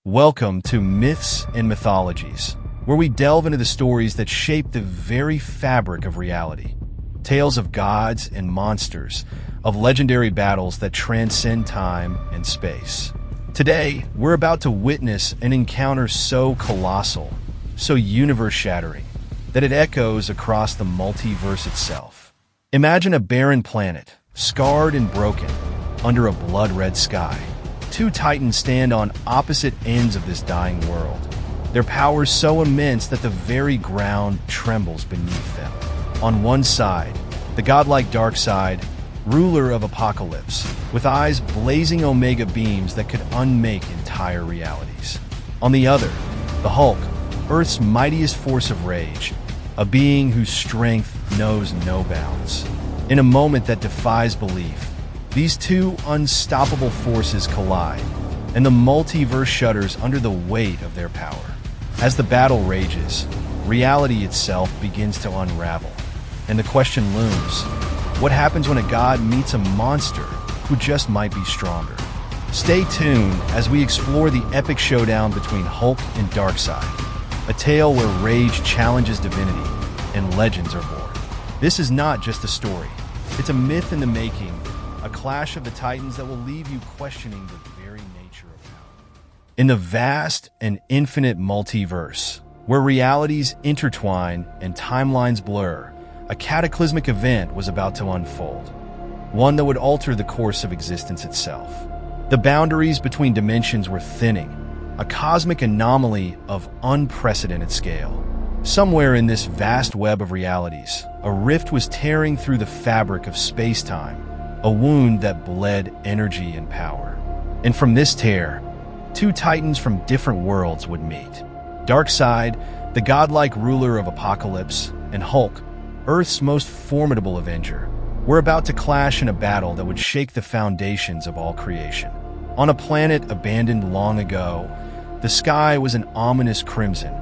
Welcome to Myths and Mythologies, where we delve into the stories that shape the very fabric of reality. Tales of gods and monsters, of legendary battles that transcend time and space. Today, we're about to witness an encounter so colossal, so universe-shattering, that it echoes across the multiverse itself. Imagine a barren planet, scarred and broken, under a blood-red sky. Two titans stand on opposite ends of this dying world, their powers so immense that the very ground trembles beneath them. On one side, the godlike Darkseid, ruler of apocalypse, with eyes blazing omega beams that could unmake entire realities. On the other, the Hulk, Earth's mightiest force of rage, a being whose strength knows no bounds. In a moment that defies belief, these two unstoppable forces collide, and the multiverse shudders under the weight of their power. As the battle rages, reality itself begins to unravel, and the question looms: what happens when a god meets a monster who just might be stronger? Stay tuned as we explore the epic showdown between Hulk and Darkseid, a tale where rage challenges divinity and legends are born. This is not just a story, it's a myth in the making, a clash of the titans that will leave you questioning the very nature of power. In the vast and infinite multiverse, where realities intertwine and timelines blur, a cataclysmic event was about to unfold, one that would alter the course of existence itself. The boundaries between dimensions were thinning, a cosmic anomaly of unprecedented scale. Somewhere in this vast web of realities, a rift was tearing through the fabric of space-time, a wound that bled energy and power. And from this tear, two titans from different worlds would meet. Darkseid, the godlike ruler of apocalypse, and Hulk, Earth's most formidable avenger, were about to clash in a battle that would shake the foundations of all creation. On a planet abandoned long ago, the sky was an ominous crimson,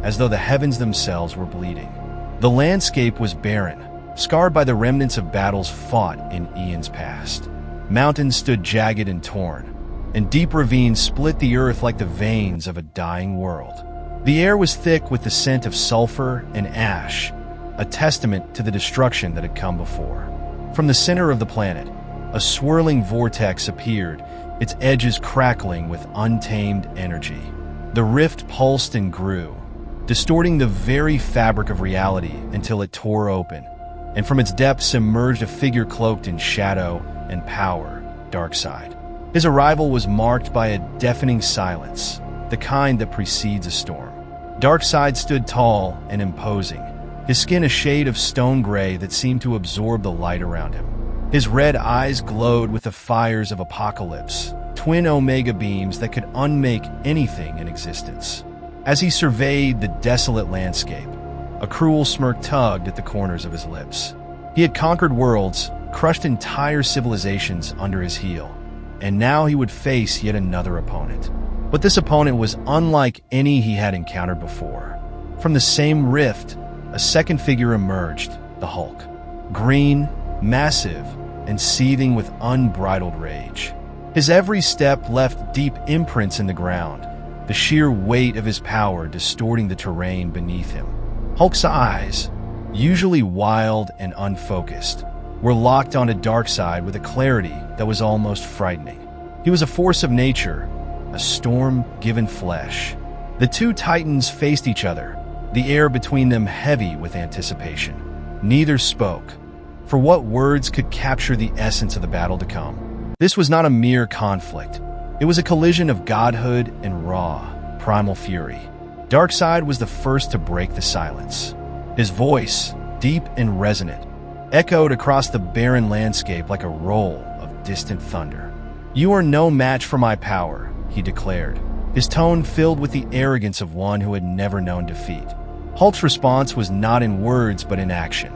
as though the heavens themselves were bleeding. The landscape was barren, scarred by the remnants of battles fought in eons past. Mountains stood jagged and torn, and deep ravines split the earth like the veins of a dying world. The air was thick with the scent of sulfur and ash, a testament to the destruction that had come before. From the center of the planet, a swirling vortex appeared, its edges crackling with untamed energy. The rift pulsed and grew, distorting the very fabric of reality until it tore open, and from its depths emerged a figure cloaked in shadow and power, Darkseid. His arrival was marked by a deafening silence, the kind that precedes a storm. Darkseid stood tall and imposing, his skin a shade of stone gray that seemed to absorb the light around him. His red eyes glowed with the fires of apocalypse, twin omega beams that could unmake anything in existence. As he surveyed the desolate landscape, a cruel smirk tugged at the corners of his lips. He had conquered worlds, crushed entire civilizations under his heel, and now he would face yet another opponent. But this opponent was unlike any he had encountered before. From the same rift, a second figure emerged, the Hulk. Green, massive, and seething with unbridled rage. His every step left deep imprints in the ground, the sheer weight of his power distorting the terrain beneath him. Hulk's eyes, usually wild and unfocused, were locked onto Darkseid with a clarity that was almost frightening. He was a force of nature, a storm given flesh. The two titans faced each other, the air between them heavy with anticipation. Neither spoke, for what words could capture the essence of the battle to come? This was not a mere conflict. It was a collision of godhood and raw, primal fury. Darkseid was the first to break the silence. His voice, deep and resonant, echoed across the barren landscape like a roll of distant thunder. "You are no match for my power," he declared, his tone filled with the arrogance of one who had never known defeat. Hulk's response was not in words but in action.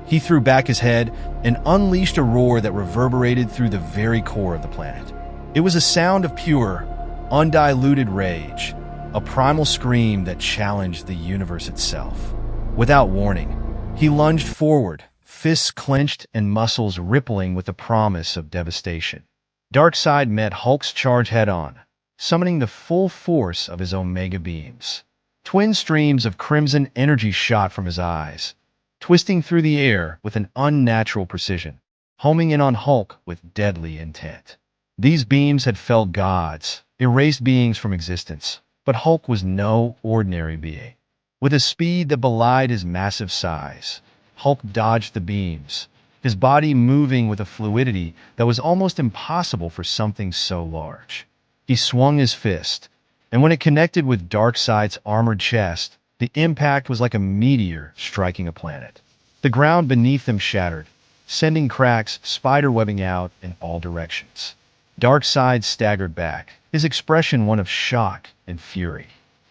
He threw back his head and unleashed a roar that reverberated through the very core of the planet. It was a sound of pure, undiluted rage, a primal scream that challenged the universe itself. Without warning, he lunged forward, fists clenched and muscles rippling with the promise of devastation. Darkseid met Hulk's charge head-on, summoning the full force of his Omega beams. Twin streams of crimson energy shot from his eyes, twisting through the air with an unnatural precision, homing in on Hulk with deadly intent. These beams had felled gods, erased beings from existence, but Hulk was no ordinary being. With a speed that belied his massive size, Hulk dodged the beams, his body moving with a fluidity that was almost impossible for something so large. He swung his fist, and when it connected with Darkseid's armored chest, the impact was like a meteor striking a planet. The ground beneath them shattered, sending cracks spiderwebbing out in all directions. Darkseid staggered back, his expression one of shock and fury.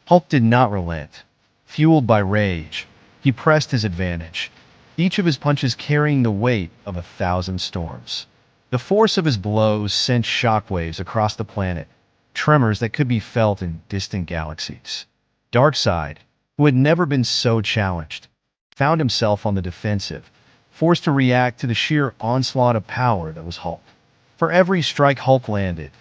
Hulk did not relent. Fueled by rage, he pressed his advantage, each of his punches carrying the weight of 1,000 storms. The force of his blows sent shockwaves across the planet, tremors that could be felt in distant galaxies. Darkseid, who had never been so challenged, found himself on the defensive, forced to react to the sheer onslaught of power that was Hulk. For every strike Hulk landed,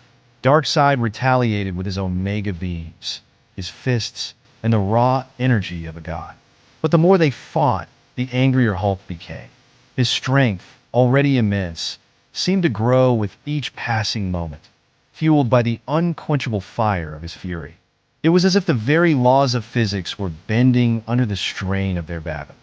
Darkseid retaliated with his Omega beams, his fists, and the raw energy of a god. But the more they fought, the angrier Hulk became. His strength, already immense, seemed to grow with each passing moment, fueled by the unquenchable fire of his fury. It was as if the very laws of physics were bending under the strain of their battle.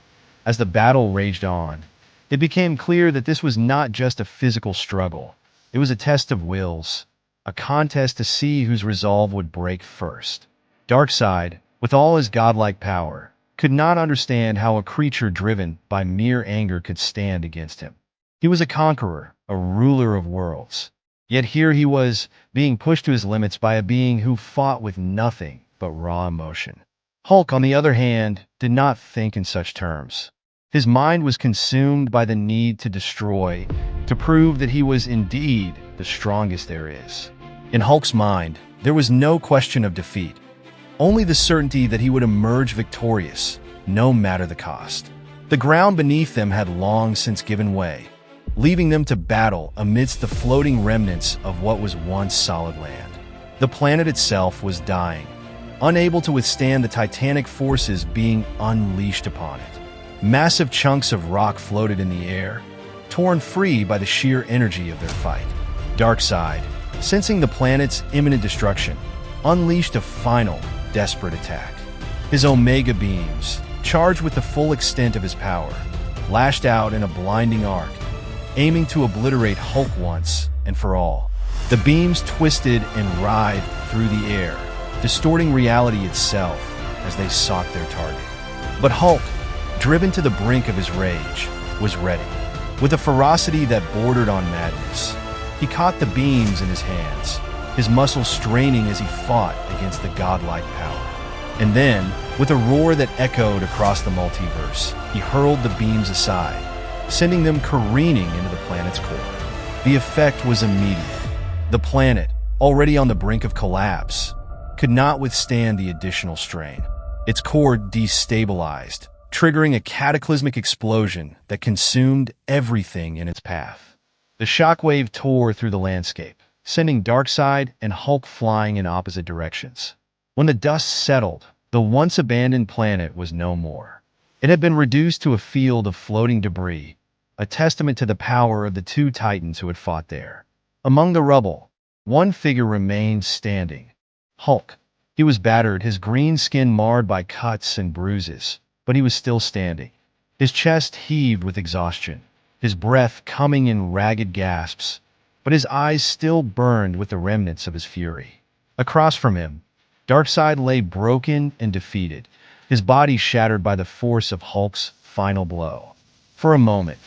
As the battle raged on, it became clear that this was not just a physical struggle. It was a test of wills, a contest to see whose resolve would break first. Darkseid, with all his godlike power, could not understand how a creature driven by mere anger could stand against him. He was a conqueror, a ruler of worlds. Yet here he was, being pushed to his limits by a being who fought with nothing but raw emotion. Hulk, on the other hand, did not think in such terms. His mind was consumed by the need to destroy, to prove that he was indeed the strongest there is. In Hulk's mind, there was no question of defeat, only the certainty that he would emerge victorious, no matter the cost. The ground beneath them had long since given way, leaving them to battle amidst the floating remnants of what was once solid land. The planet itself was dying, unable to withstand the titanic forces being unleashed upon it. Massive chunks of rock floated in the air, torn free by the sheer energy of their fight. Darkseid, sensing the planet's imminent destruction, unleashed a final, desperate attack. His Omega beams, charged with the full extent of his power, lashed out in a blinding arc, aiming to obliterate Hulk once and for all. The beams twisted and writhed through the air, distorting reality itself as they sought their target. But Hulk, driven to the brink of his rage, was ready. With a ferocity that bordered on madness, he caught the beams in his hands, his muscles straining as he fought against the godlike power. And then, with a roar that echoed across the multiverse, he hurled the beams aside, sending them careening into the planet's core. The effect was immediate. The planet, already on the brink of collapse, could not withstand the additional strain. Its core destabilized, triggering a cataclysmic explosion that consumed everything in its path. The shockwave tore through the landscape, sending Darkseid and Hulk flying in opposite directions. When the dust settled, the once abandoned planet was no more. It had been reduced to a field of floating debris, a testament to the power of the two titans who had fought there. Among the rubble, one figure remained standing. Hulk. He was battered, his green skin marred by cuts and bruises, but he was still standing. His chest heaved with exhaustion, his breath coming in ragged gasps, but his eyes still burned with the remnants of his fury. Across from him, Darkseid lay broken and defeated, his body shattered by the force of Hulk's final blow. For a moment,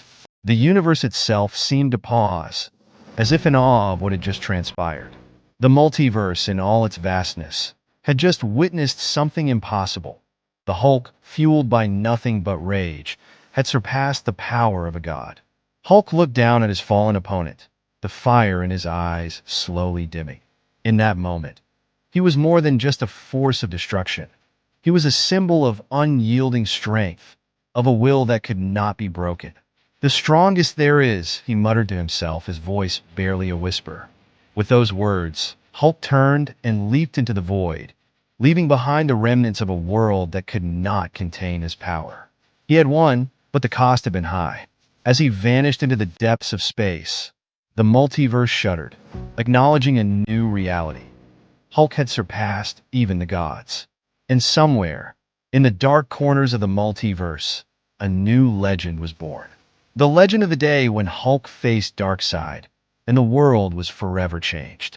the universe itself seemed to pause, as if in awe of what had just transpired. The multiverse, in all its vastness, had just witnessed something impossible. The Hulk, fueled by nothing but rage, had surpassed the power of a god. Hulk looked down at his fallen opponent, the fire in his eyes slowly dimming. In that moment, he was more than just a force of destruction. He was a symbol of unyielding strength, of a will that could not be broken. "The strongest there is," he muttered to himself, his voice barely a whisper. With those words, Hulk turned and leaped into the void, leaving behind the remnants of a world that could not contain his power. He had won, but the cost had been high. As he vanished into the depths of space, the multiverse shuddered, acknowledging a new reality. Hulk had surpassed even the gods. And somewhere, in the dark corners of the multiverse, a new legend was born. The legend of the day when Hulk faced Darkseid, and the world was forever changed.